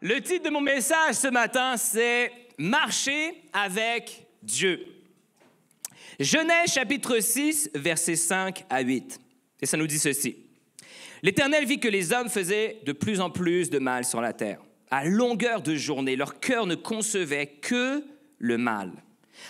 Le titre de mon message ce matin, c'est « Marcher avec Dieu ». Genèse chapitre 6, versets 5 à 8. Et ça nous dit ceci. « L'Éternel vit que les hommes faisaient de plus en plus de mal sur la terre. À longueur de journée, leur cœur ne concevait que le mal.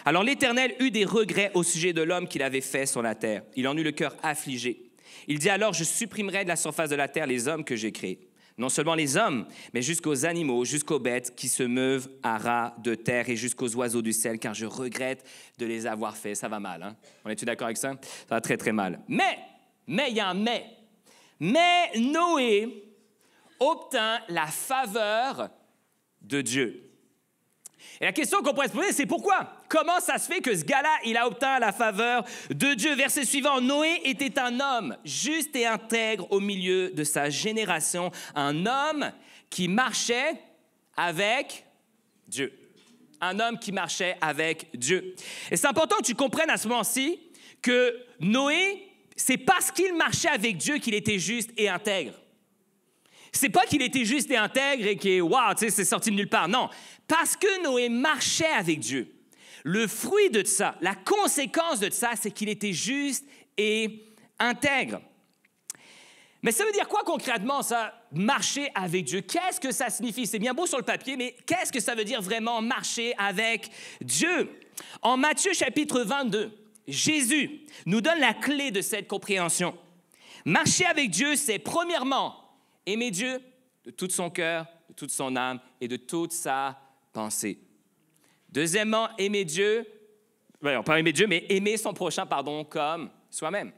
Alors l'Éternel eut des regrets au sujet de l'homme qu'il avait fait sur la terre. Il en eut le cœur affligé. Il dit alors, je supprimerai de la surface de la terre les hommes que j'ai créés. Non seulement les hommes, mais jusqu'aux animaux, jusqu'aux bêtes qui se meuvent à ras de terre et jusqu'aux oiseaux du ciel, car je regrette de les avoir faits. » Ça va mal, hein? On est-tu d'accord avec ça? Ça va très, très mal. Mais, il y a un mais. Mais Noé obtint la faveur de Dieu. Et la question qu'on pourrait se poser, c'est pourquoi? Comment ça se fait que ce gars-là, il a obtint la faveur de Dieu? Verset suivant, Noé était un homme juste et intègre au milieu de sa génération, un homme qui marchait avec Dieu. Un homme qui marchait avec Dieu. Et c'est important que tu comprennes à ce moment-ci que Noé, c'est parce qu'il marchait avec Dieu qu'il était juste et intègre. C'est pas qu'il était juste et intègre et que, waouh, tu sais, c'est sorti de nulle part. Non, parce que Noé marchait avec Dieu. Le fruit de ça, la conséquence de ça, c'est qu'il était juste et intègre. Mais ça veut dire quoi concrètement, ça, marcher avec Dieu? Qu'est-ce que ça signifie? C'est bien beau sur le papier, mais qu'est-ce que ça veut dire vraiment marcher avec Dieu? En Matthieu chapitre 22, Jésus nous donne la clé de cette compréhension. Marcher avec Dieu, c'est premièrement aimer Dieu de tout son cœur, de toute son âme et de toute sa pensée. Deuxièmement, aimer Dieu, pas aimer Dieu, mais aimer son prochain, comme soi-même.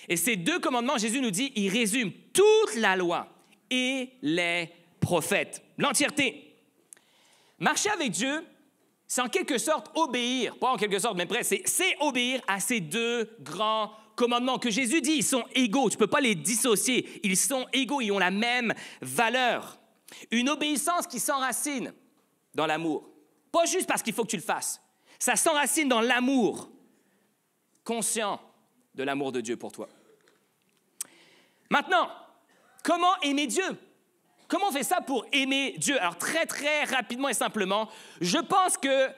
Et ces deux commandements, Jésus nous dit, ils résument toute la loi et les prophètes, l'entièreté. Marcher avec Dieu, c'est en quelque sorte obéir, pas en quelque sorte, mais presque, c'est obéir à ces deux grands commandements que Jésus dit, ils sont égaux, tu ne peux pas les dissocier, ils sont égaux, ils ont la même valeur. Une obéissance qui s'enracine dans l'amour, pas juste parce qu'il faut que tu le fasses, ça s'enracine dans l'amour, conscient de l'amour de Dieu pour toi. Maintenant, comment aimer Dieu? Comment on fait ça pour aimer Dieu? Alors très, très rapidement et simplement, je pense que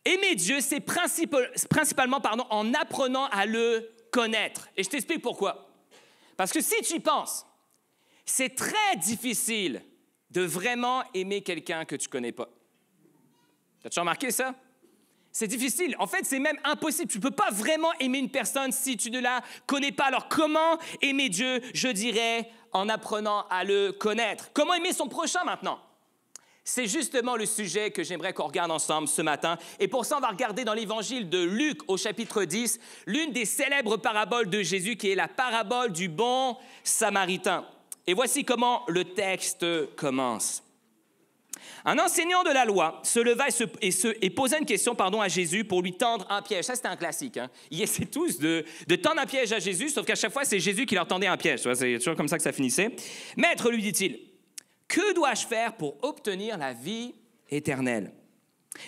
aimer Dieu, c'est principalement en apprenant à le connaître. Et je t'explique pourquoi. Parce que si tu y penses, c'est très difficile de vraiment aimer quelqu'un que tu ne connais pas. As-tu remarqué ça? C'est difficile. En fait, c'est même impossible. Tu ne peux pas vraiment aimer une personne si tu ne la connais pas. Alors, comment aimer Dieu? Je dirais en apprenant à le connaître. Comment aimer son prochain maintenant? C'est justement le sujet que j'aimerais qu'on regarde ensemble ce matin. Et pour ça, on va regarder dans l'évangile de Luc au chapitre 10, l'une des célèbres paraboles de Jésus qui est la parabole du bon Samaritain. Et voici comment le texte commence. Un enseignant de la loi se leva et posa une question à Jésus pour lui tendre un piège. Ça, c'était un classique. Hein? Ils essaient tous de tendre un piège à Jésus, sauf qu'à chaque fois, c'est Jésus qui leur tendait un piège. C'est toujours comme ça que ça finissait. « Maître, lui dit-il, que dois-je faire pour obtenir la vie éternelle? »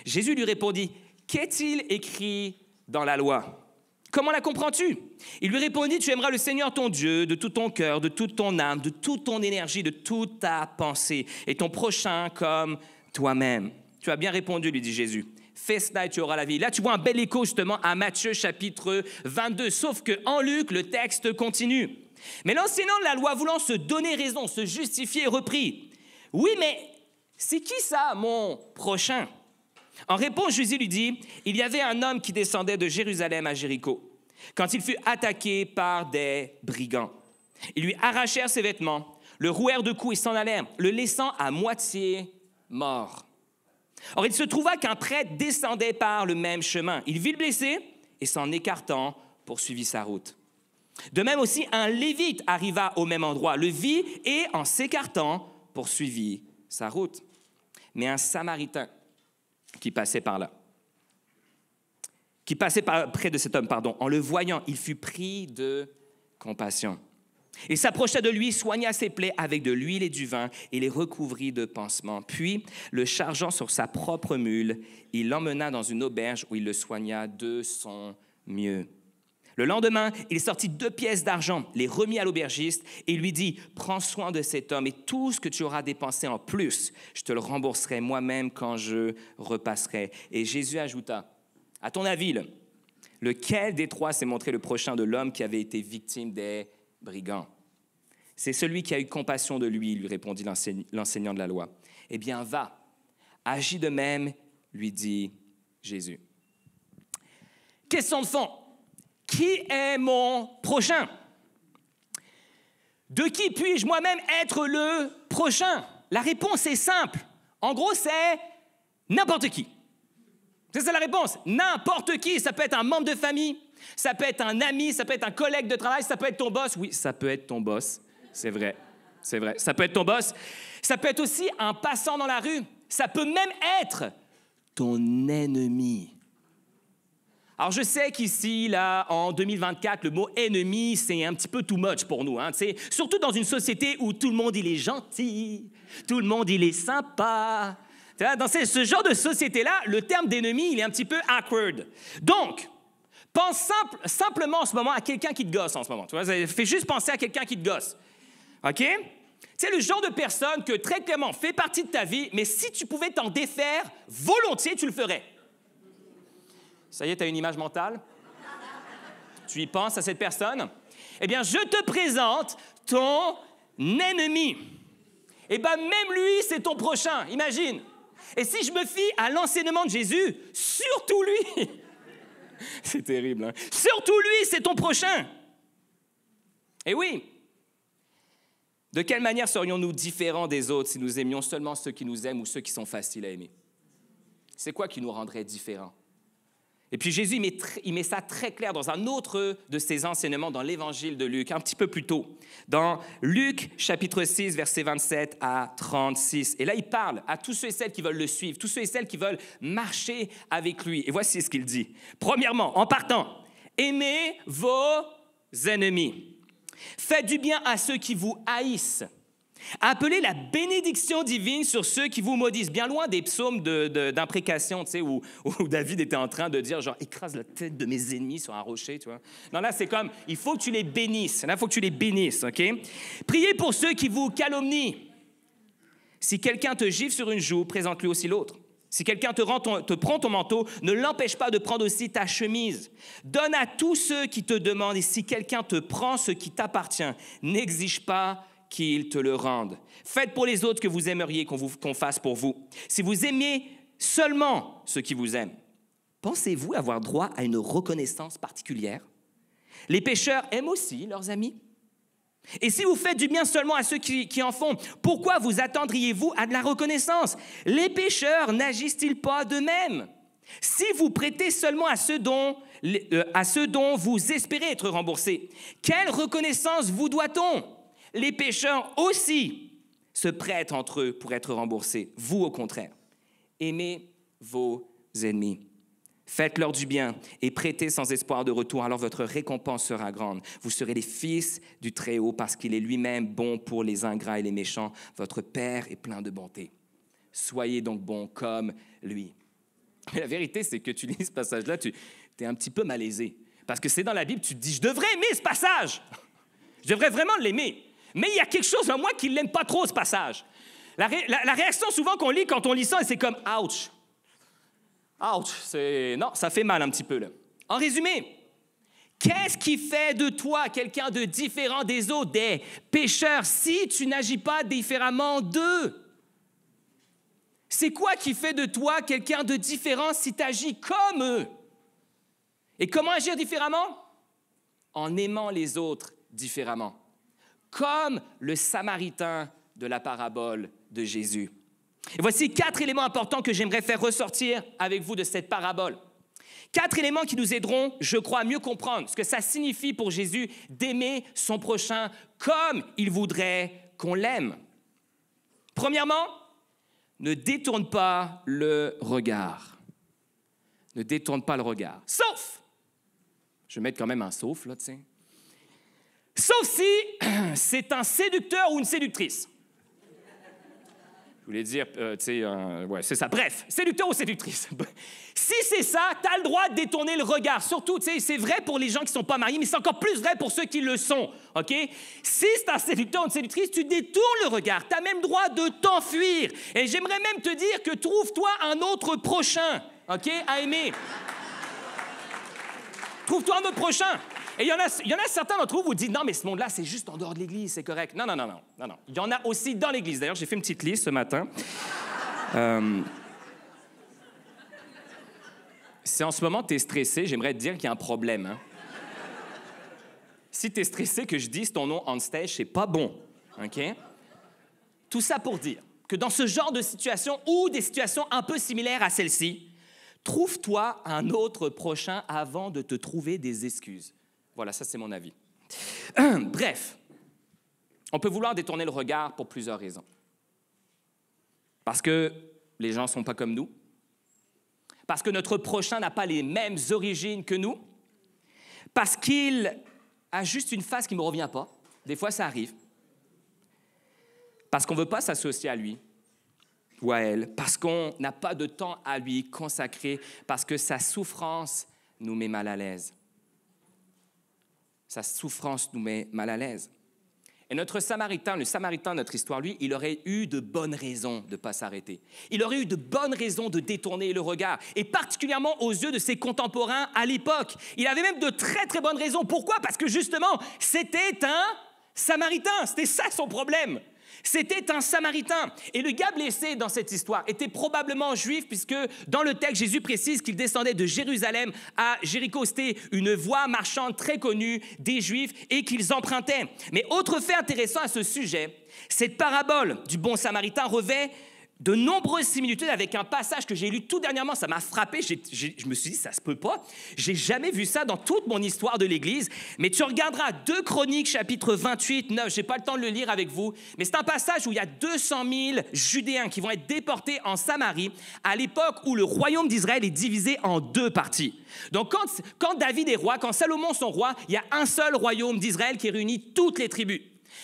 Jésus lui répondit, « Qu'est-il écrit dans la loi? Comment la comprends-tu? » Il lui répondit, « Tu aimeras le Seigneur ton Dieu de tout ton cœur, de toute ton âme, de toute ton énergie, de toute ta pensée, et ton prochain comme toi-même. » « Tu as bien répondu, lui dit Jésus. Fais cela et tu auras la vie. » Là, tu vois un bel écho justement à Matthieu chapitre 22, sauf qu'en Luc, le texte continue. Mais l'enseignant de la loi, voulant se donner raison, se justifier, reprit. « Oui, mais c'est qui ça, mon prochain? » En réponse, Jésus lui dit, « Il y avait un homme qui descendait de Jérusalem à Jéricho, quand il fut attaqué par des brigands. Ils lui arrachèrent ses vêtements, le rouèrent de coups et s'en allèrent, le laissant à moitié mort. Or, il se trouva qu'un prêtre descendait par le même chemin. Il vit le blessé et s'en écartant, poursuivit sa route. De même aussi, un Lévite arriva au même endroit, le vit et, en s'écartant, poursuivit sa route. Mais un Samaritain qui passait près de cet homme, en le voyant, il fut pris de compassion. Il s'approcha de lui, soigna ses plaies avec de l'huile et du vin et les recouvrit de pansements. Puis, le chargeant sur sa propre mule, il l'emmena dans une auberge où il le soigna de son mieux. Le lendemain, il sortit 2 pièces d'argent, les remit à l'aubergiste et lui dit, « Prends soin de cet homme et tout ce que tu auras dépensé en plus, je te le rembourserai moi-même quand je repasserai. » Et Jésus ajouta, « À ton avis, lequel des 3 s'est montré le prochain de l'homme qui avait été victime des brigands? » « C'est celui qui a eu compassion de lui, lui répondit l'enseignant de la loi. »« Eh bien, va, agis de même, lui dit Jésus. » Question de fond. Qui est mon prochain? De qui puis-je moi-même être le prochain? La réponse est simple. En gros, c'est n'importe qui. C'est ça la réponse. N'importe qui. Ça peut être un membre de famille, ça peut être un ami, ça peut être un collègue de travail, ça peut être ton boss. Oui, ça peut être ton boss. C'est vrai. C'est vrai. Ça peut être ton boss. Ça peut être aussi un passant dans la rue. Ça peut même être ton ennemi. Alors, je sais qu'ici, là, en 2024, le mot « ennemi », c'est un petit peu too much pour nous. Hein, surtout dans une société où tout le monde, il est gentil, tout le monde, il est sympa. Dans ce genre de société-là, le terme d'ennemi, il est un petit peu awkward. Donc, pense simplement en ce moment à quelqu'un qui te gosse en ce moment. Tu vois, fais juste penser à quelqu'un qui te gosse. OK? C'est le genre de personne que, très clairement, fait partie de ta vie, mais si tu pouvais t'en défaire volontiers, tu le ferais. Ça y est, tu as une image mentale? Tu y penses à cette personne? Eh bien, je te présente ton ennemi. Eh bien, même lui, c'est ton prochain, imagine. Et si je me fie à l'enseignement de Jésus, surtout lui, c'est terrible, hein? Surtout lui, c'est ton prochain. Eh oui. De quelle manière serions-nous différents des autres si nous aimions seulement ceux qui nous aiment ou ceux qui sont faciles à aimer? C'est quoi qui nous rendrait différents? Et puis Jésus, il met ça très clair dans un autre de ses enseignements dans l'évangile de Luc, un petit peu plus tôt, dans Luc chapitre 6, versets 27 à 36. Et là, il parle à tous ceux et celles qui veulent le suivre, tous ceux et celles qui veulent marcher avec lui. Et voici ce qu'il dit. Premièrement, en partant, aimez vos ennemis. Faites du bien à ceux qui vous haïssent. Appelez la bénédiction divine sur ceux qui vous maudissent. Bien loin des psaumes d'imprécation, tu sais, où David était en train de dire, genre, écrase la tête de mes ennemis sur un rocher, tu vois. Non, là, c'est comme, il faut que tu les bénisses. Là, il faut que tu les bénisses, OK? Priez pour ceux qui vous calomnient. Si quelqu'un te gifle sur une joue, présente-lui aussi l'autre. Si quelqu'un te prend ton manteau, ne l'empêche pas de prendre aussi ta chemise. Donne à tous ceux qui te demandent, et si quelqu'un te prend ce qui t'appartient, n'exige pas qu'ils te le rendent. Faites pour les autres que vous aimeriez qu'on fasse pour vous. Si vous aimez seulement ceux qui vous aiment, pensez-vous avoir droit à une reconnaissance particulière? Les pécheurs aiment aussi leurs amis. Et si vous faites du bien seulement à ceux qui en font, pourquoi vous attendriez-vous à de la reconnaissance? Les pécheurs n'agissent-ils pas de même? Si vous prêtez seulement à ceux dont vous espérez être remboursés, quelle reconnaissance vous doit-on? Les pécheurs aussi se prêtent entre eux pour être remboursés. Vous, au contraire, aimez vos ennemis. Faites-leur du bien et prêtez sans espoir de retour, alors votre récompense sera grande. Vous serez les fils du Très-Haut parce qu'il est lui-même bon pour les ingrats et les méchants. Votre Père est plein de bonté. Soyez donc bons comme lui. Mais la vérité, c'est que tu lis ce passage-là, tu es un petit peu malaisé. Parce que c'est dans la Bible, tu te dis, je devrais aimer ce passage. Je devrais vraiment l'aimer. Mais il y a quelque chose en moi qui ne l'aime pas trop, ce passage. La réaction souvent qu'on lit quand on lit ça, c'est comme « ouch ». Ouch, non, ça fait mal un petit peu, là. En résumé, qu'est-ce qui fait de toi quelqu'un de différent des autres, des pécheurs, si tu n'agis pas différemment d'eux? C'est quoi qui fait de toi quelqu'un de différent si tu agis comme eux? Et comment agir différemment? En aimant les autres différemment. Comme le Samaritain de la parabole de Jésus. Et voici 4 éléments importants que j'aimerais faire ressortir avec vous de cette parabole. 4 éléments qui nous aideront, je crois, à mieux comprendre ce que ça signifie pour Jésus d'aimer son prochain comme il voudrait qu'on l'aime. Premièrement, ne détourne pas le regard. Ne détourne pas le regard. Sauf, je vais mettre quand même un sauf, là, tu sais. Sauf si c'est un séducteur ou une séductrice. Je voulais dire, ouais, c'est ça. Bref, séducteur ou séductrice. Si c'est ça, tu as le droit de détourner le regard. Surtout, c'est vrai pour les gens qui ne sont pas mariés, mais c'est encore plus vrai pour ceux qui le sont, OK? Si c'est un séducteur ou une séductrice, tu détournes le regard. Tu as même le droit de t'enfuir. Et j'aimerais même te dire que trouve-toi un autre prochain, OK, à aimer. Trouve-toi un autre prochain. Et il y en a certains d'entre vous, vous dites, non, mais ce monde-là, c'est juste en dehors de l'Église, c'est correct. Non. Il y en a aussi dans l'Église. D'ailleurs, j'ai fait une petite liste ce matin. Si en ce moment, tu es stressé, j'aimerais te dire qu'il y a un problème. Hein. Si tu es stressé, que je dise ton nom on stage, c'est pas bon. OK? Tout ça pour dire que dans ce genre de situation ou des situations un peu similaires à celle-ci, trouve-toi un autre prochain avant de te trouver des excuses. Voilà, ça, c'est mon avis. Bref, on peut vouloir détourner le regard pour plusieurs raisons. Parce que les gens ne sont pas comme nous. Parce que notre prochain n'a pas les mêmes origines que nous. Parce qu'il a juste une face qui ne me revient pas. Des fois, ça arrive. Parce qu'on ne veut pas s'associer à lui ou à elle. Parce qu'on n'a pas de temps à lui consacrer. Parce que sa souffrance nous met mal à l'aise. Sa souffrance nous met mal à l'aise. Et notre Samaritain, le Samaritain de notre histoire, lui, il aurait eu de bonnes raisons de ne pas s'arrêter. Il aurait eu de bonnes raisons de détourner le regard, et particulièrement aux yeux de ses contemporains à l'époque. Il avait même de très, très bonnes raisons. Pourquoi? Parce que justement, c'était un Samaritain. C'était ça son problème. C'était un Samaritain. Et le gars blessé dans cette histoire était probablement juif, puisque dans le texte, Jésus précise qu'il descendait de Jérusalem à Jéricho. C'était une voie marchande très connue des Juifs et qu'ils empruntaient. Mais autre fait intéressant à ce sujet, cette parabole du bon Samaritain revêt de nombreuses similitudes avec un passage que j'ai lu tout dernièrement. Ça m'a frappé. Je me suis dit, ça se peut pas. J'ai jamais vu ça dans toute mon histoire de l'Église. Mais tu regarderas 2 Chroniques, chapitre 28, 9. J'ai pas le temps de le lire avec vous. Mais c'est un passage où il y a 200 000 Judéens qui vont être déportés en Samarie à l'époque où le royaume d'Israël est divisé en 2 parties. Donc, quand David est roi, quand Salomon sont rois, il y a un seul royaume d'Israël qui réunit toutes les tribus.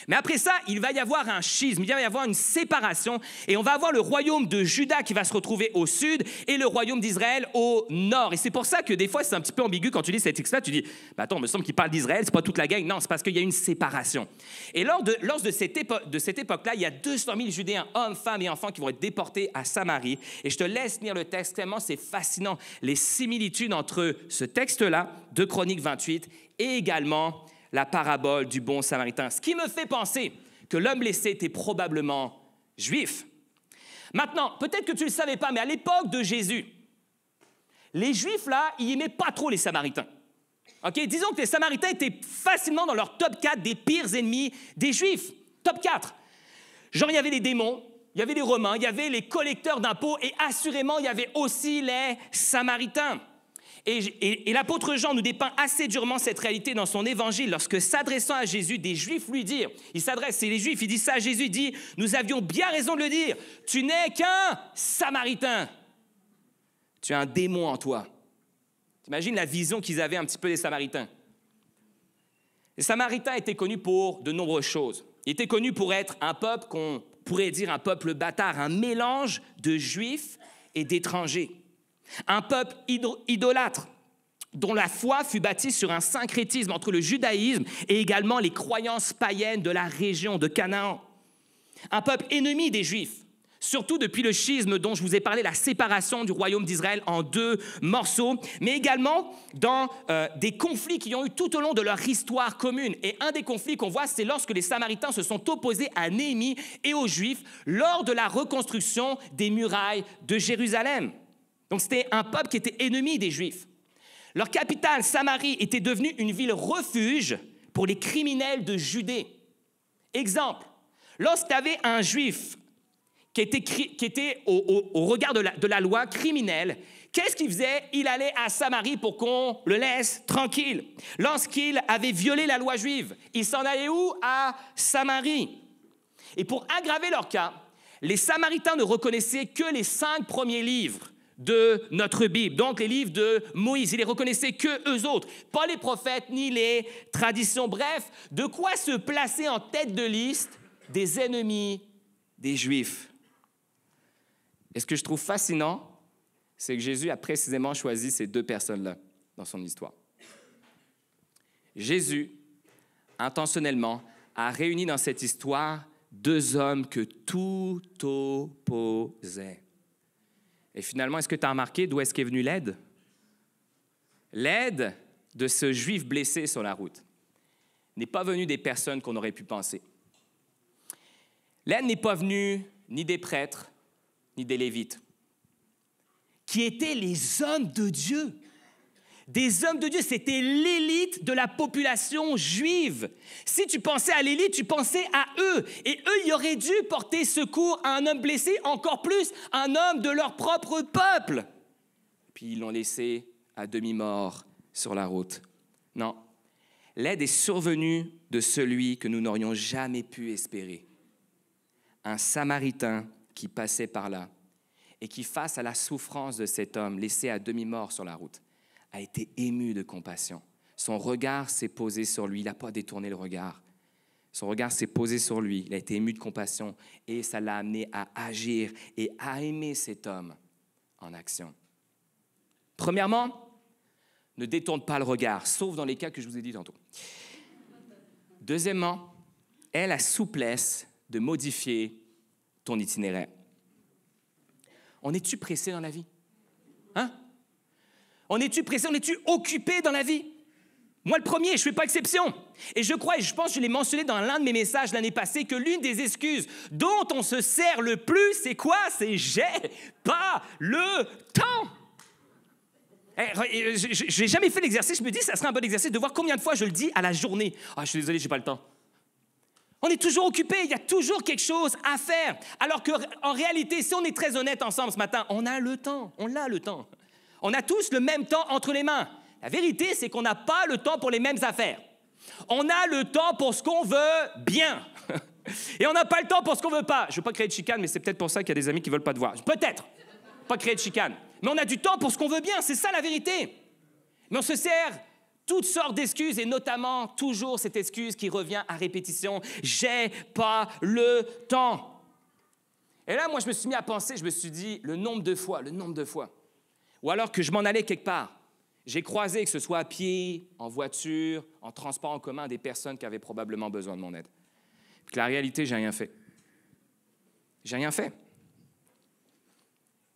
Mais après ça, il va y avoir un schisme, il va y avoir une séparation, et on va avoir le royaume de Juda qui va se retrouver au sud et le royaume d'Israël au nord. Et c'est pour ça que des fois, c'est un petit peu ambigu quand tu lis cet texte-là, tu dis, attends, il me semble qu'il parle d'Israël, c'est pas toute la gang. Non, c'est parce qu'il y a une séparation. Et lors de cette époque-là, il y a 200 000 Judéens, hommes, femmes et enfants qui vont être déportés à Samarie. Et je te laisse lire le texte, tellement c'est fascinant, les similitudes entre ce texte-là, de Chroniques 28, et également la parabole du bon Samaritain. Ce qui me fait penser que l'homme blessé était probablement juif. Maintenant, peut-être que tu ne le savais pas, mais à l'époque de Jésus, les Juifs, là, ils n'aimaient pas trop les Samaritains. Okay? Disons que les Samaritains étaient facilement dans leur top 4 des pires ennemis des Juifs. Top 4. Genre, il y avait les démons, il y avait les Romains, il y avait les collecteurs d'impôts, et assurément, il y avait aussi les Samaritains. Et l'apôtre Jean nous dépeint assez durement cette réalité dans son évangile lorsque, s'adressant à Jésus, des Juifs lui dirent, il s'adresse, c'est les Juifs, il dit ça à Jésus, il dit, nous avions bien raison de le dire, tu n'es qu'un Samaritain, tu as un démon en toi. T'imagines la vision qu'ils avaient un petit peu des Samaritains. Les Samaritains étaient connus pour de nombreuses choses. Ils étaient connus pour être un peuple qu'on pourrait dire un peuple bâtard, un mélange de Juifs et d'étrangers. Un peuple idolâtre, dont la foi fut bâtie sur un syncrétisme entre le judaïsme et également les croyances païennes de la région de Canaan. Un peuple ennemi des Juifs, surtout depuis le schisme dont je vous ai parlé, la séparation du royaume d'Israël en 2 morceaux, mais également dans des conflits qui ont eu tout au long de leur histoire commune. Et un des conflits qu'on voit, c'est lorsque les Samaritains se sont opposés à Néhémie et aux Juifs lors de la reconstruction des murailles de Jérusalem. Donc, c'était un peuple qui était ennemi des Juifs. Leur capitale, Samarie, était devenue une ville refuge pour les criminels de Judée. Exemple, lorsque tu avais un Juif qui était au regard de la loi criminelle, qu'est-ce qu'il faisait? Il allait à Samarie pour qu'on le laisse tranquille. Lorsqu'il avait violé la loi juive, il s'en allait où? À Samarie. Et pour aggraver leur cas, les Samaritains ne reconnaissaient que les 5 premiers livres de notre Bible, donc les livres de Moïse. Ils les reconnaissaient que eux autres, pas les prophètes ni les traditions. Bref, de quoi se placer en tête de liste des ennemis des Juifs. Et ce que je trouve fascinant, c'est que Jésus a précisément choisi ces deux personnes-là dans son histoire. Jésus, intentionnellement, a réuni dans cette histoire deux hommes que tout opposait. Et finalement, est-ce que tu as remarqué d'où est-ce qu'est venue l'aide? L'aide de ce Juif blessé sur la route n'est pas venue des personnes qu'on aurait pu penser. L'aide n'est pas venue ni des prêtres, ni des Lévites, qui étaient les hommes de Dieu. Des hommes de Dieu, c'était l'élite de la population juive. Si tu pensais à l'élite, tu pensais à eux. Et eux, ils auraient dû porter secours à un homme blessé, encore plus un homme de leur propre peuple. Puis ils l'ont laissé à demi-mort sur la route. Non, l'aide est survenue de celui que nous n'aurions jamais pu espérer. Un Samaritain qui passait par là et qui, face à la souffrance de cet homme laissé à demi-mort sur la route, a été ému de compassion. Son regard s'est posé sur lui. Il n'a pas détourné le regard. Son regard s'est posé sur lui. Il a été ému de compassion et ça l'a amené à agir et à aimer cet homme en action. Premièrement, ne détourne pas le regard, sauf dans les cas que je vous ai dit tantôt. Deuxièmement, aie la souplesse de modifier ton itinéraire. On est-tu pressé dans la vie? Hein? On est-tu pressé? On est-tu occupé dans la vie? Moi, le premier, je ne fais pas exception. Et je crois, et je pense que je l'ai mentionné dans l'un de mes messages l'année passée, que l'une des excuses dont on se sert le plus, c'est quoi? C'est « j'ai pas le temps ». Je n'ai jamais fait l'exercice, je me dis que ça serait un bon exercice de voir combien de fois je le dis à la journée. « Ah, je suis désolé, je n'ai pas le temps ». On est toujours occupé, il y a toujours quelque chose à faire. Alors qu'en réalité, si on est très honnête ensemble ce matin, on a le temps, on a le temps. On a tous le même temps entre les mains. La vérité, c'est qu'on n'a pas le temps pour les mêmes affaires. On a le temps pour ce qu'on veut bien. Et on n'a pas le temps pour ce qu'on veut pas. Je ne veux pas créer de chicane, mais c'est peut-être pour ça qu'il y a des amis qui ne veulent pas te voir. Peut-être. Pas créer de chicane. Mais on a du temps pour ce qu'on veut bien, c'est ça la vérité. Mais on se sert toutes sortes d'excuses, et notamment toujours cette excuse qui revient à répétition. J'ai pas le temps. Et là, moi, je me suis mis à penser, je me suis dit, le nombre de fois. Ou alors que je m'en allais quelque part. J'ai croisé, que ce soit à pied, en voiture, en transport en commun, des personnes qui avaient probablement besoin de mon aide. Puis que la réalité, j'ai rien fait. J'ai rien fait.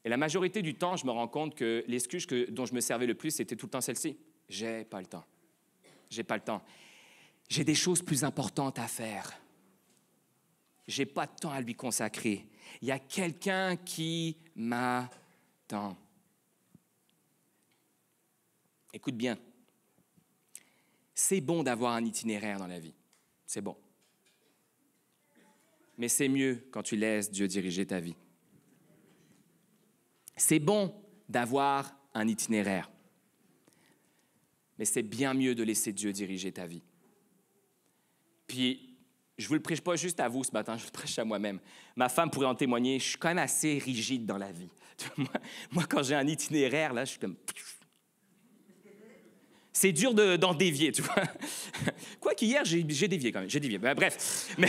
Et la majorité du temps, je me rends compte que l'excuse dont je me servais le plus, c'était tout le temps celle-ci. J'ai pas le temps. J'ai pas le temps. J'ai des choses plus importantes à faire. J'ai pas de temps à lui consacrer. Il y a quelqu'un qui m'attend. Écoute bien. C'est bon d'avoir un itinéraire dans la vie. C'est bon. Mais c'est mieux quand tu laisses Dieu diriger ta vie. C'est bon d'avoir un itinéraire. Mais c'est bien mieux de laisser Dieu diriger ta vie. Puis, je ne vous le prêche pas juste à vous ce matin, je le prêche à moi-même. Ma femme pourrait en témoigner, je suis quand même assez rigide dans la vie. Moi quand j'ai un itinéraire, là, je suis comme... C'est dur d'en dévier, tu vois. Quoi qu'hier, j'ai dévié quand même, j'ai dévié. Bref, mais,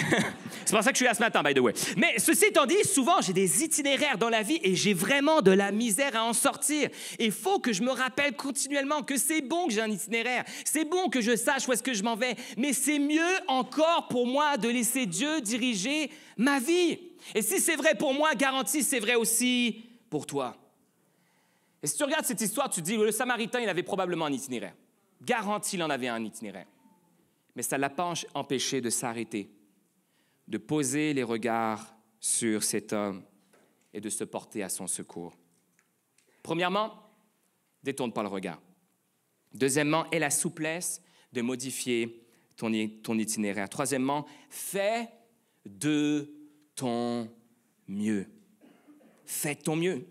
c'est pour ça que je suis là ce matin, by the way. Mais ceci étant dit, souvent, j'ai des itinéraires dans la vie et j'ai vraiment de la misère à en sortir. Il faut que je me rappelle continuellement que c'est bon que j'ai un itinéraire, c'est bon que je sache où est-ce que je m'en vais, mais c'est mieux encore pour moi de laisser Dieu diriger ma vie. Et si c'est vrai pour moi, garanti, c'est vrai aussi pour toi. Et si tu regardes cette histoire, tu te dis, le Samaritain, il avait probablement un itinéraire. Garanti, il en avait un itinéraire. Mais ça ne l'a pas empêché de s'arrêter, de poser les regards sur cet homme et de se porter à son secours. Premièrement, détourne pas le regard. Deuxièmement, aie la souplesse de modifier ton itinéraire. Troisièmement, fais de ton mieux. Fais de ton mieux.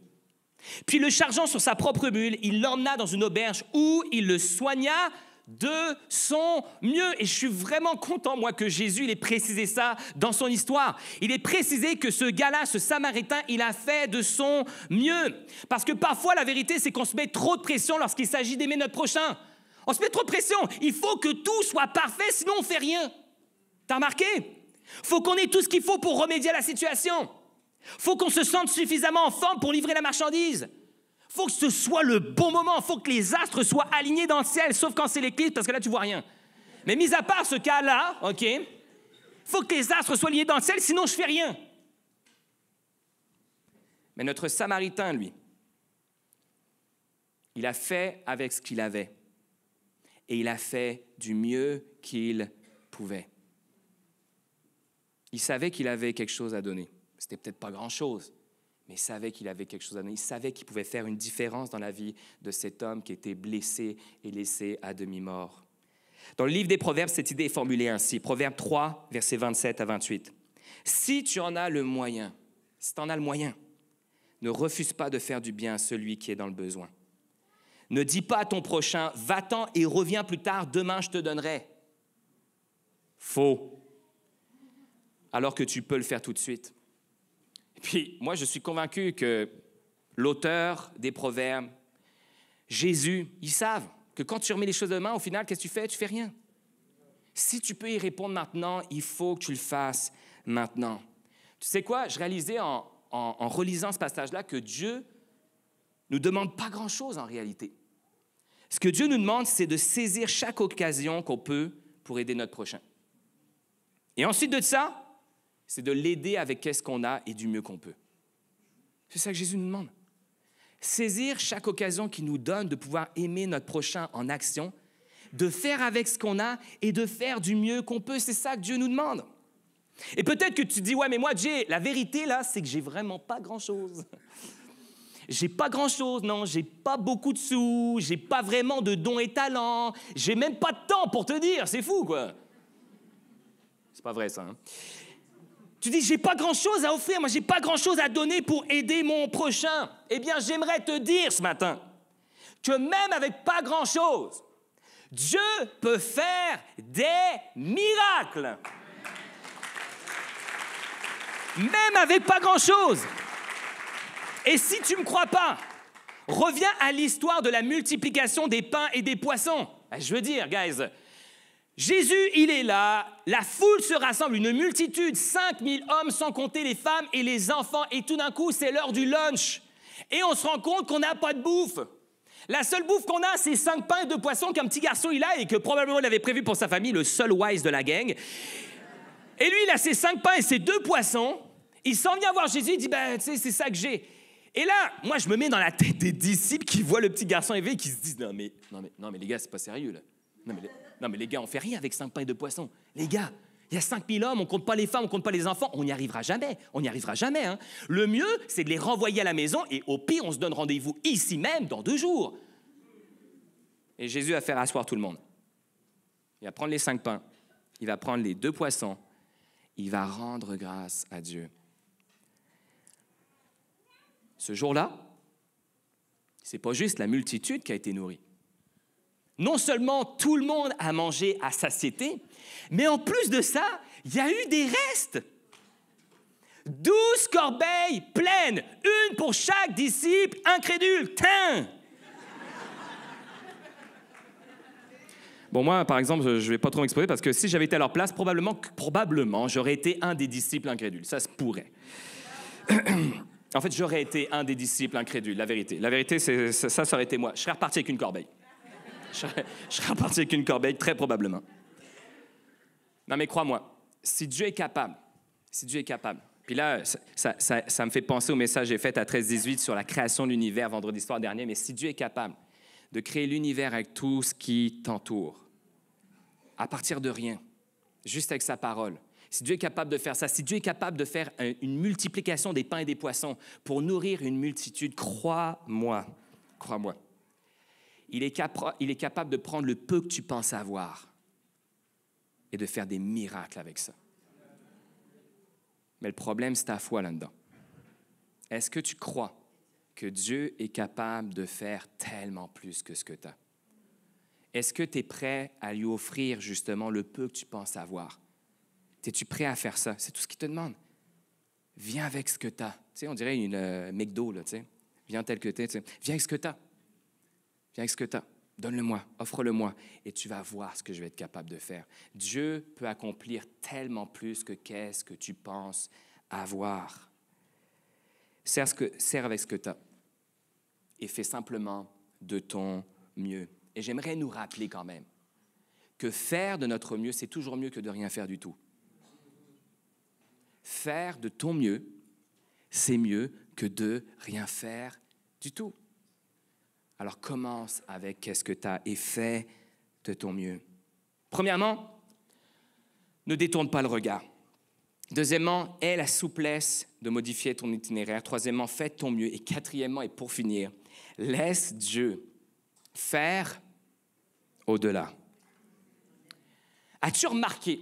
Puis le chargeant sur sa propre mule, il l'emmena dans une auberge où il le soigna de son mieux. Et je suis vraiment content, moi, que Jésus il ait précisé ça dans son histoire. Il est précisé que ce gars-là, ce Samaritain, il a fait de son mieux. Parce que parfois, la vérité, c'est qu'on se met trop de pression lorsqu'il s'agit d'aimer notre prochain. On se met trop de pression. Il faut que tout soit parfait, sinon on ne fait rien. T'as remarqué? Il faut qu'on ait tout ce qu'il faut pour remédier à la situation. Faut qu'on se sente suffisamment en forme pour livrer la marchandise. Faut que ce soit le bon moment. Faut que les astres soient alignés dans le ciel, sauf quand c'est l'éclipse, parce que là, tu vois rien. Mais mis à part ce cas-là, OK, faut que les astres soient liés dans le ciel, sinon je fais rien. Mais notre Samaritain, lui, il a fait avec ce qu'il avait. Et il a fait du mieux qu'il pouvait. Il savait qu'il avait quelque chose à donner. C'était peut-être pas grand-chose, mais il savait qu'il avait quelque chose à donner. Il savait qu'il pouvait faire une différence dans la vie de cet homme qui était blessé et laissé à demi-mort. Dans le livre des Proverbes, cette idée est formulée ainsi. Proverbe 3, versets 27 à 28. Si tu en as le moyen, si tu en as le moyen, ne refuse pas de faire du bien à celui qui est dans le besoin. Ne dis pas à ton prochain, va-t'en et reviens plus tard, demain je te donnerai. Faux. Alors que tu peux le faire tout de suite. Et puis, moi, je suis convaincu que l'auteur des Proverbes, Jésus, ils savent que quand tu remets les choses de main, au final, qu'est-ce que tu fais? Tu fais rien. Si tu peux y répondre maintenant, il faut que tu le fasses maintenant. Tu sais quoi? Je réalisais en relisant ce passage-là que Dieu ne nous demande pas grand-chose en réalité. Ce que Dieu nous demande, c'est de saisir chaque occasion qu'on peut pour aider notre prochain. Et ensuite de ça, c'est de l'aider avec qu'est-ce qu'on a et du mieux qu'on peut. C'est ça que Jésus nous demande. Saisir chaque occasion qu'il nous donne de pouvoir aimer notre prochain en action, de faire avec ce qu'on a et de faire du mieux qu'on peut. C'est ça que Dieu nous demande. Et peut-être que tu dis, ouais, mais moi, Jay, la vérité, là, c'est que j'ai vraiment pas grand-chose. J'ai pas grand-chose, non, j'ai pas beaucoup de sous, j'ai pas vraiment de dons et talents, j'ai même pas de temps pour te dire, c'est fou, quoi. C'est pas vrai, ça, hein? Tu dis, j'ai pas grand-chose à offrir, moi, j'ai pas grand-chose à donner pour aider mon prochain. Eh bien, j'aimerais te dire ce matin que même avec pas grand-chose, Dieu peut faire des miracles. Même avec pas grand-chose. Et si tu ne me crois pas, reviens à l'histoire de la multiplication des pains et des poissons. Je veux dire, guys, Jésus, il est là, la foule se rassemble, une multitude, 5000 hommes sans compter les femmes et les enfants, et tout d'un coup, c'est l'heure du lunch. Et on se rend compte qu'on n'a pas de bouffe. La seule bouffe qu'on a, c'est 5 pains et 2 poissons qu'un petit garçon il a et que probablement il avait prévu pour sa famille, le seul wise de la gang. Et lui, il a ses 5 pains et ses 2 poissons. Il s'en vient voir Jésus, il dit, ben, tu sais, c'est ça que j'ai. Et là, moi, je me mets dans la tête des disciples qui voient le petit garçon élevé et qui se disent, non, mais les gars, c'est pas sérieux, là. Non, mais les gars, on fait rien avec 5 pains et 2 poissons. Les gars, il y a 5000 hommes, on compte pas les femmes, on compte pas les enfants, on n'y arrivera jamais. On n'y arrivera jamais, hein. Le mieux, c'est de les renvoyer à la maison et au pire, on se donne rendez-vous ici même dans 2 jours. Et Jésus va faire asseoir tout le monde. Il va prendre les 5 pains, il va prendre les 2 poissons, il va rendre grâce à Dieu. Ce jour-là, c'est pas juste la multitude qui a été nourrie. Non seulement tout le monde a mangé à satiété, mais en plus de ça, il y a eu des restes. 12 corbeilles pleines, une pour chaque disciple incrédule. Tain! Bon, moi, par exemple, je ne vais pas trop m'exposer parce que si j'avais été à leur place, probablement, j'aurais été un des disciples incrédules. Ça se pourrait. En fait, j'aurais été un des disciples incrédules, la vérité. La vérité, ça aurait été moi. Je serais reparti avec une corbeille. Je serais reparti avec une corbeille, très probablement. Non, mais crois-moi, si Dieu est capable, puis là, ça me fait penser au message que j'ai fait à 13-18 sur la création de l'univers vendredi soir dernier, mais si Dieu est capable de créer l'univers avec tout ce qui t'entoure, à partir de rien, juste avec sa parole, si Dieu est capable de faire ça, si Dieu est capable de faire une multiplication des pains et des poissons pour nourrir une multitude, crois-moi, il est capable de prendre le peu que tu penses avoir et de faire des miracles avec ça. Mais le problème, c'est ta foi là-dedans. Est-ce que tu crois que Dieu est capable de faire tellement plus que ce que tu as? Est-ce que tu es prêt à lui offrir justement le peu que tu penses avoir? Es-tu prêt à faire ça? C'est tout ce qu'il te demande. Viens avec ce que tu as. Tu sais, on dirait une McDo, là, tu sais. Viens tel que tu es. Viens avec ce que tu as. Viens avec ce que tu as. Donne-le-moi, offre-le-moi, et tu vas voir ce que je vais être capable de faire. Dieu peut accomplir tellement plus que qu'est-ce que tu penses avoir. Sers avec ce que tu as et fais simplement de ton mieux. Et j'aimerais nous rappeler quand même que faire de notre mieux, c'est toujours mieux que de rien faire du tout. Faire de ton mieux, c'est mieux que de rien faire du tout. Alors commence avec qu'est-ce que tu as et fais de ton mieux. Premièrement, ne détourne pas le regard. Deuxièmement, aie la souplesse de modifier ton itinéraire. Troisièmement, fais de ton mieux. Et quatrièmement, et pour finir, laisse Dieu faire au-delà. As-tu remarqué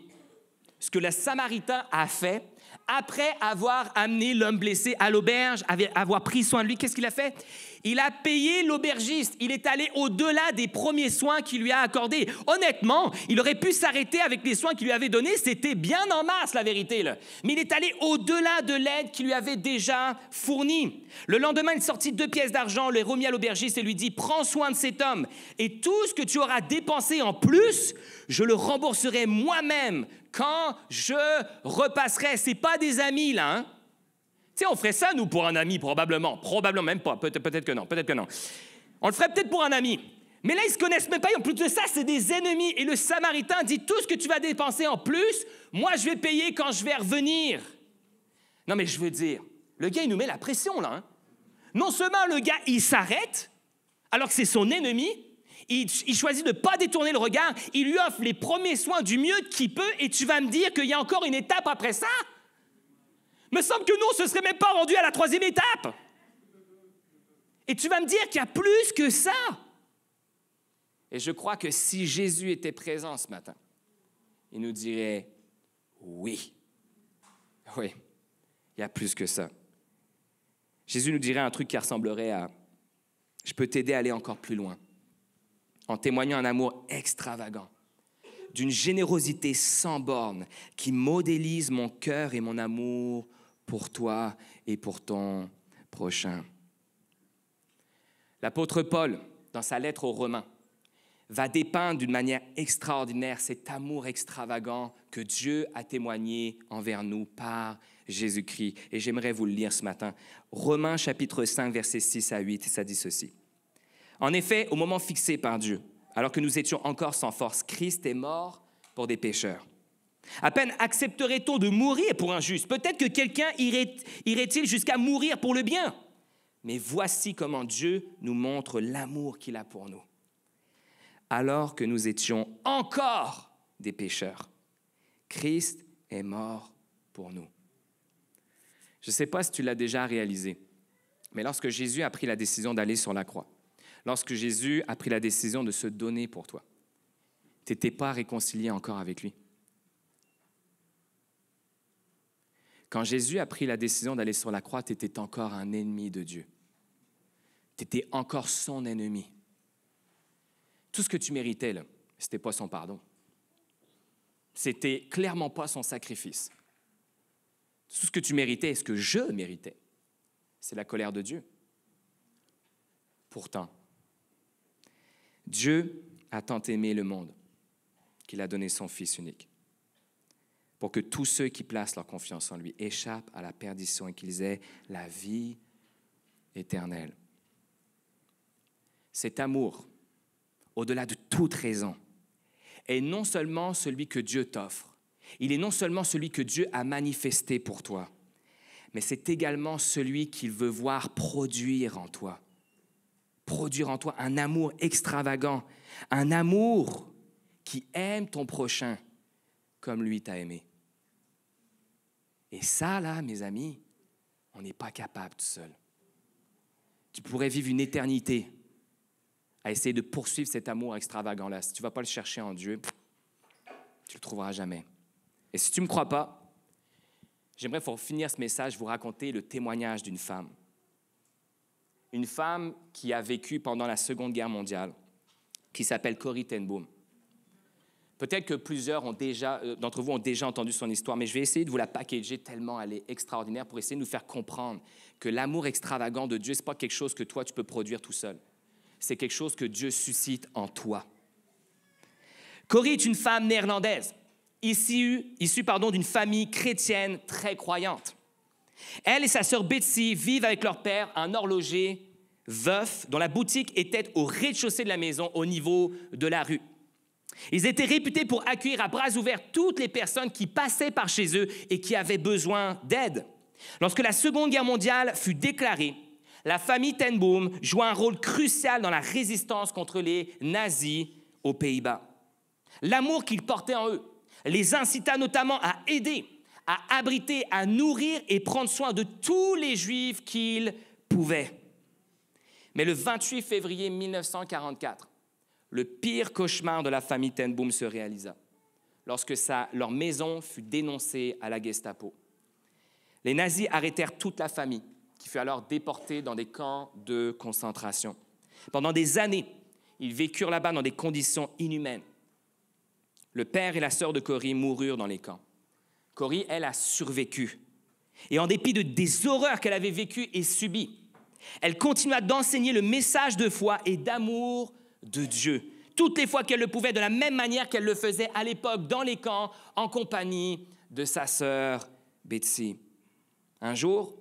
ce que le Samaritain a fait après avoir amené l'homme blessé à l'auberge, avoir pris soin de lui? Qu'est-ce qu'il a fait? Il a payé l'aubergiste. Il est allé au-delà des premiers soins qu'il lui a accordés. Honnêtement, il aurait pu s'arrêter avec les soins qu'il lui avait donnés. C'était bien en masse, la vérité, là. Mais il est allé au-delà de l'aide qu'il lui avait déjà fournie. Le lendemain, il sortit 2 pièces d'argent, les remit à l'aubergiste et lui dit « Prends soin de cet homme et tout ce que tu auras dépensé en plus, je le rembourserai moi-même quand je repasserai. » C'est pas des amis, là, hein? Tu sais, on ferait ça, nous, pour un ami, probablement. Probablement, même pas. Peut-être que non, peut-être que non. On le ferait peut-être pour un ami. Mais là, ils se connaissent même pas. Et en plus de ça, c'est des ennemis. Et le Samaritain dit, tout ce que tu vas dépenser en plus, moi, je vais payer quand je vais revenir. Non, mais je veux dire, le gars, il nous met la pression, là, hein? Non seulement le gars, il s'arrête, alors que c'est son ennemi, il choisit de ne pas détourner le regard, il lui offre les premiers soins du mieux qu'il peut, et tu vas me dire qu'il y a encore une étape après ça? Me semble que nous, on ne se serait même pas rendu à la 3e étape. Et tu vas me dire qu'il y a plus que ça. Et je crois que si Jésus était présent ce matin, il nous dirait, oui, il y a plus que ça. Jésus nous dirait un truc qui ressemblerait à, je peux t'aider à aller encore plus loin, en témoignant un amour extravagant, d'une générosité sans borne qui modélise mon cœur et mon amour pour toi et pour ton prochain. L'apôtre Paul, dans sa lettre aux Romains, va dépeindre d'une manière extraordinaire cet amour extravagant que Dieu a témoigné envers nous par Jésus-Christ. Et j'aimerais vous le lire ce matin. Romains chapitre 5, versets 6 à 8, ça dit ceci. En effet, au moment fixé par Dieu, alors que nous étions encore sans force, Christ est mort pour des pécheurs. À peine accepterait-on de mourir pour un juste. Peut-être que quelqu'un irait-il jusqu'à mourir pour le bien. Mais voici comment Dieu nous montre l'amour qu'il a pour nous. Alors que nous étions encore des pécheurs, Christ est mort pour nous. Je ne sais pas si tu l'as déjà réalisé, mais lorsque Jésus a pris la décision d'aller sur la croix, lorsque Jésus a pris la décision de se donner pour toi, tu n'étais pas réconcilié encore avec lui. Quand Jésus a pris la décision d'aller sur la croix, tu étais encore un ennemi de Dieu. Tu étais encore son ennemi. Tout ce que tu méritais, là, ce n'était pas son pardon. C'était clairement pas son sacrifice. Tout ce que tu méritais, ce que je méritais, c'est la colère de Dieu. Pourtant, Dieu a tant aimé le monde qu'il a donné son Fils unique pour que tous ceux qui placent leur confiance en lui échappent à la perdition et qu'ils aient la vie éternelle. Cet amour, au-delà de toute raison, est non seulement celui que Dieu t'offre, il est non seulement celui que Dieu a manifesté pour toi, mais c'est également celui qu'il veut voir produire en toi un amour extravagant, un amour qui aime ton prochain comme lui t'a aimé. Et ça, là, mes amis, on n'est pas capable tout seul. Tu pourrais vivre une éternité à essayer de poursuivre cet amour extravagant-là. Si tu ne vas pas le chercher en Dieu, tu ne le trouveras jamais. Et si tu ne me crois pas, j'aimerais, pour finir ce message, vous raconter le témoignage d'une femme. Une femme qui a vécu pendant la Seconde Guerre mondiale, qui s'appelle Corrie ten Boom. Peut-être que plusieurs d'entre vous ont déjà entendu son histoire, mais je vais essayer de vous la packager tellement elle est extraordinaire pour essayer de nous faire comprendre que l'amour extravagant de Dieu, ce n'est pas quelque chose que toi, tu peux produire tout seul. C'est quelque chose que Dieu suscite en toi. Corrie est une femme néerlandaise, issue d'une famille chrétienne très croyante. Elle et sa sœur Betsy vivent avec leur père, un horloger veuf, dont la boutique était au rez-de-chaussée de la maison, au niveau de la rue. Ils étaient réputés pour accueillir à bras ouverts toutes les personnes qui passaient par chez eux et qui avaient besoin d'aide. Lorsque la Seconde Guerre mondiale fut déclarée, la famille ten Boom joua un rôle crucial dans la résistance contre les nazis aux Pays-Bas. L'amour qu'ils portaient en eux les incita notamment à aider, à abriter, à nourrir et prendre soin de tous les Juifs qu'ils pouvaient. Mais le 28 février 1944, le pire cauchemar de la famille ten Boom se réalisa lorsque leur maison fut dénoncée à la Gestapo. Les nazis arrêtèrent toute la famille, qui fut alors déportée dans des camps de concentration. Pendant des années, ils vécurent là-bas dans des conditions inhumaines. Le père et la sœur de Corrie moururent dans les camps. Corrie, elle, a survécu. Et en dépit des horreurs qu'elle avait vécues et subies, elle continua d'enseigner le message de foi et d'amour de Dieu, toutes les fois qu'elle le pouvait, de la même manière qu'elle le faisait à l'époque dans les camps, en compagnie de sa sœur Betsy. Un jour,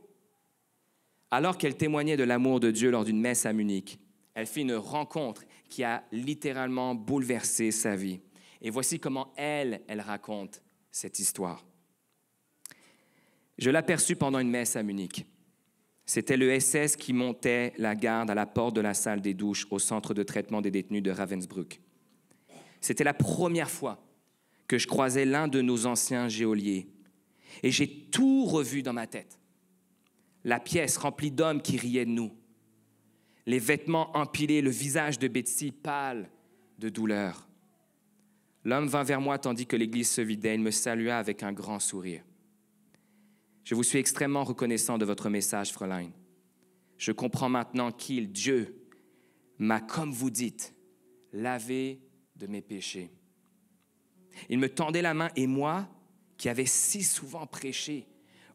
alors qu'elle témoignait de l'amour de Dieu lors d'une messe à Munich, elle fit une rencontre qui a littéralement bouleversé sa vie. Et voici comment elle raconte cette histoire. Je l'aperçus pendant une messe à Munich. C'était le SS qui montait la garde à la porte de la salle des douches au centre de traitement des détenus de Ravensbrück. C'était la première fois que je croisais l'un de nos anciens geôliers. Et j'ai tout revu dans ma tête. La pièce remplie d'hommes qui riaient de nous. Les vêtements empilés, le visage de Betsy pâle de douleur. L'homme vint vers moi tandis que l'église se vidait. Il me salua avec un grand sourire. Je vous suis extrêmement reconnaissant de votre message, Fräulein. Je comprends maintenant qu'il, Dieu, m'a, comme vous dites, lavé de mes péchés. Il me tendait la main et moi, qui avais si souvent prêché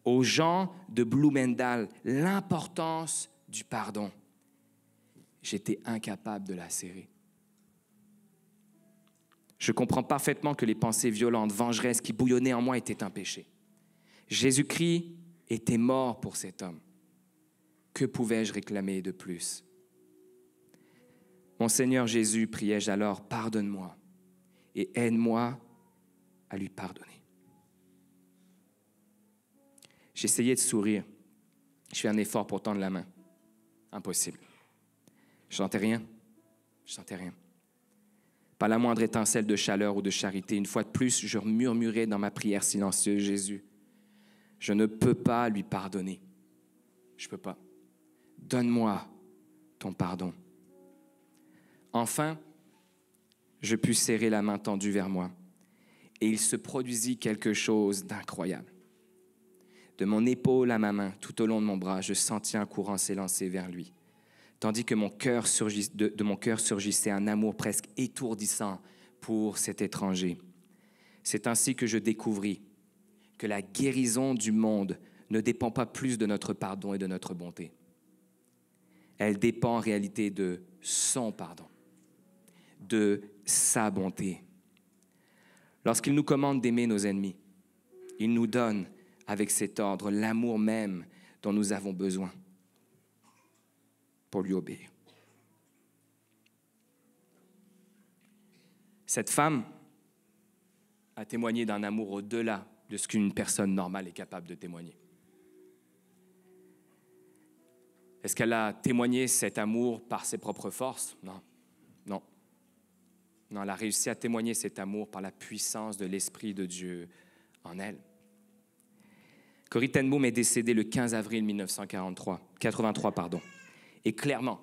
aux gens de Blumendal l'importance du pardon, j'étais incapable de la serrer. Je comprends parfaitement que les pensées violentes, vengeresses qui bouillonnaient en moi étaient un péché. Jésus-Christ était mort pour cet homme. Que pouvais-je réclamer de plus? Mon Seigneur Jésus, priai-je alors, pardonne-moi et aide-moi à lui pardonner. J'essayais de sourire. Je fais un effort pour tendre la main. Impossible. Je sentais rien. Pas la moindre étincelle de chaleur ou de charité. Une fois de plus, je murmurais dans ma prière silencieuse, Jésus, je ne peux pas lui pardonner. Je ne peux pas. Donne-moi ton pardon. Enfin, je pus serrer la main tendue vers moi et il se produisit quelque chose d'incroyable. De mon épaule à ma main, tout au long de mon bras, je sentis un courant s'élancer vers lui, tandis que de mon cœur surgissait un amour presque étourdissant pour cet étranger. C'est ainsi que je découvris que la guérison du monde ne dépend pas plus de notre pardon et de notre bonté. Elle dépend en réalité de son pardon, de sa bonté. Lorsqu'il nous commande d'aimer nos ennemis, il nous donne avec cet ordre l'amour même dont nous avons besoin pour lui obéir. Cette femme a témoigné d'un amour au-delà de ce qu'une personne normale est capable de témoigner. Est-ce qu'elle a témoigné cet amour par ses propres forces? Non. Non, elle a réussi à témoigner cet amour par la puissance de l'Esprit de Dieu en elle. Corrie ten Boom est décédée le 15 avril 1983. Et clairement,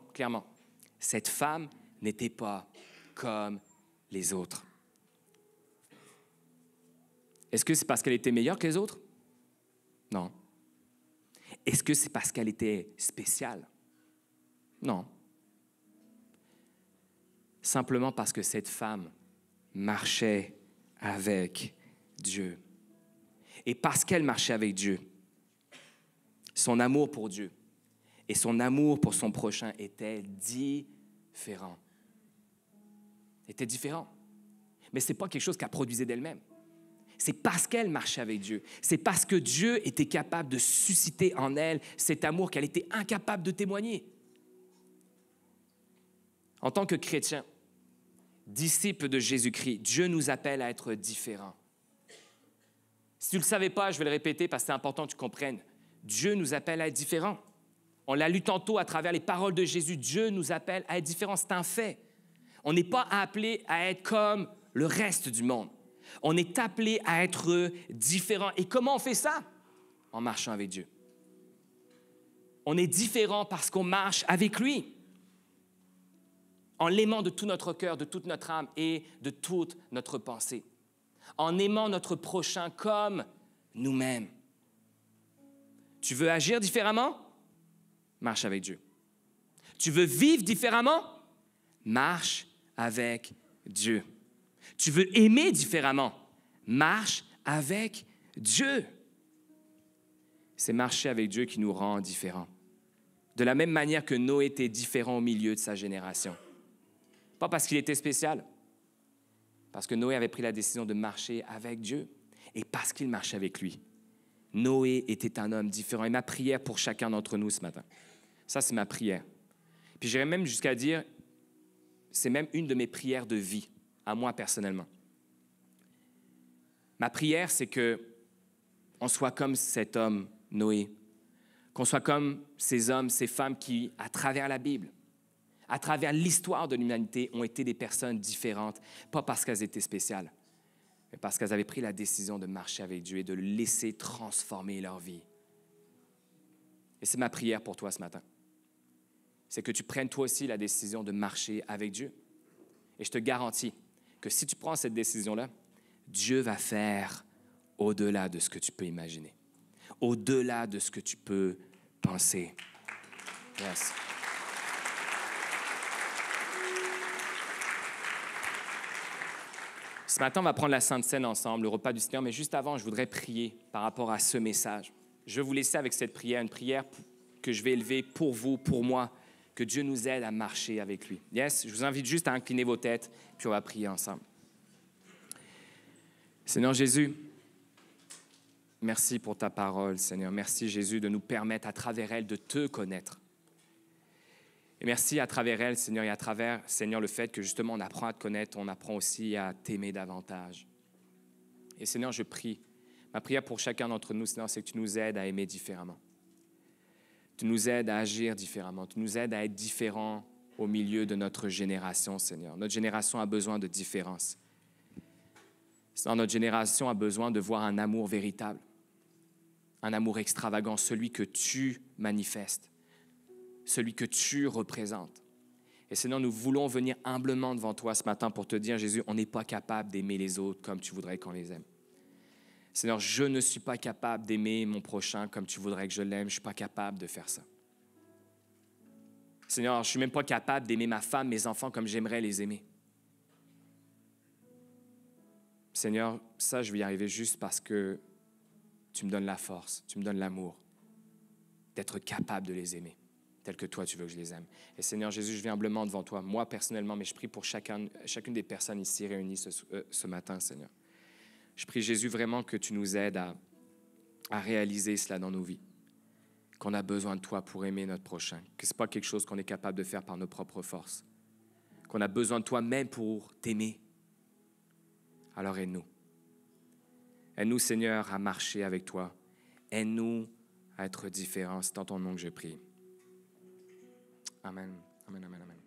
cette femme n'était pas comme les autres. Est-ce que c'est parce qu'elle était meilleure que les autres? Non. Est-ce que c'est parce qu'elle était spéciale? Non. Simplement parce que cette femme marchait avec Dieu. Et parce qu'elle marchait avec Dieu, son amour pour Dieu et son amour pour son prochain étaient différents. Mais ce n'est pas quelque chose qu'elle produisait d'elle-même. c'est parce qu'elle marchait avec Dieu. C'est parce que Dieu était capable de susciter en elle cet amour qu'elle était incapable de témoigner. En tant que chrétien, disciple de Jésus-Christ, Dieu nous appelle à être différents. Si tu ne le savais pas, je vais le répéter parce que c'est important que tu comprennes. Dieu nous appelle à être différents. On l'a lu tantôt à travers les paroles de Jésus. Dieu nous appelle à être différents. C'est un fait. On n'est pas appelé à être comme le reste du monde. On est appelé à être différents. Et comment on fait ça? En marchant avec Dieu. On est différent parce qu'on marche avec lui. En l'aimant de tout notre cœur, de toute notre âme et de toute notre pensée. En aimant notre prochain comme nous-mêmes. Tu veux agir différemment? Marche avec Dieu. Tu veux vivre différemment? Marche avec Dieu. Tu veux aimer différemment? Marche avec Dieu. C'est marcher avec Dieu qui nous rend différents. De la même manière que Noé était différent au milieu de sa génération. Pas parce qu'il était spécial, parce que Noé avait pris la décision de marcher avec Dieu et parce qu'il marchait avec lui. Noé était un homme différent. Et ma prière pour chacun d'entre nous ce matin, ça c'est ma prière. Puis j'irais même jusqu'à dire, c'est même une de mes prières de vie, à moi personnellement. Ma prière, c'est qu'on soit comme cet homme, Noé, qu'on soit comme ces hommes, ces femmes qui, à travers la Bible, à travers l'histoire de l'humanité, ont été des personnes différentes, pas parce qu'elles étaient spéciales, mais parce qu'elles avaient pris la décision de marcher avec Dieu et de le laisser transformer leur vie. Et c'est ma prière pour toi ce matin. C'est que tu prennes toi aussi la décision de marcher avec Dieu. Et je te garantis que si tu prends cette décision-là, Dieu va faire au-delà de ce que tu peux imaginer, au-delà de ce que tu peux penser. Yes. Ce matin, on va prendre la Sainte Seine ensemble, le repas du Seigneur, mais juste avant, je voudrais prier par rapport à ce message. Je vais vous laisser avec cette prière, une prière que je vais élever pour vous, pour moi, que Dieu nous aide à marcher avec lui. Yes, je vous invite juste à incliner vos têtes, puis on va prier ensemble. Seigneur Jésus, merci pour ta parole, Seigneur. Merci, Jésus, de nous permettre à travers elle de te connaître. Et merci à travers elle, Seigneur, et à travers, Seigneur, le fait que justement on apprend à te connaître, on apprend aussi à t'aimer davantage. Et Seigneur, je prie, ma prière pour chacun d'entre nous, Seigneur, c'est que tu nous aides à aimer différemment. Tu nous aides à agir différemment. Tu nous aides à être différents au milieu de notre génération, Seigneur. Notre génération a besoin de différence. Seigneur, notre génération a besoin de voir un amour véritable, un amour extravagant, celui que tu manifestes, celui que tu représentes. Et Seigneur, nous voulons venir humblement devant toi ce matin pour te dire, Jésus, on n'est pas capable d'aimer les autres comme tu voudrais qu'on les aime. Seigneur, je ne suis pas capable d'aimer mon prochain comme tu voudrais que je l'aime. Je ne suis pas capable de faire ça. Seigneur, je ne suis même pas capable d'aimer ma femme, mes enfants comme j'aimerais les aimer. Seigneur, ça, je vais y arriver juste parce que tu me donnes la force, tu me donnes l'amour d'être capable de les aimer, tel que toi, tu veux que je les aime. Et Seigneur Jésus, je viens humblement devant toi, moi personnellement, mais je prie pour chacune des personnes ici réunies ce matin, Seigneur. Je prie, Jésus, vraiment que tu nous aides à réaliser cela dans nos vies, qu'on a besoin de toi pour aimer notre prochain, que ce n'est pas quelque chose qu'on est capable de faire par nos propres forces, qu'on a besoin de toi même pour t'aimer. Alors aide-nous. Aide-nous, Seigneur, à marcher avec toi. Aide-nous à être différents. C'est dans ton nom que je prie. Amen. Amen, amen, amen.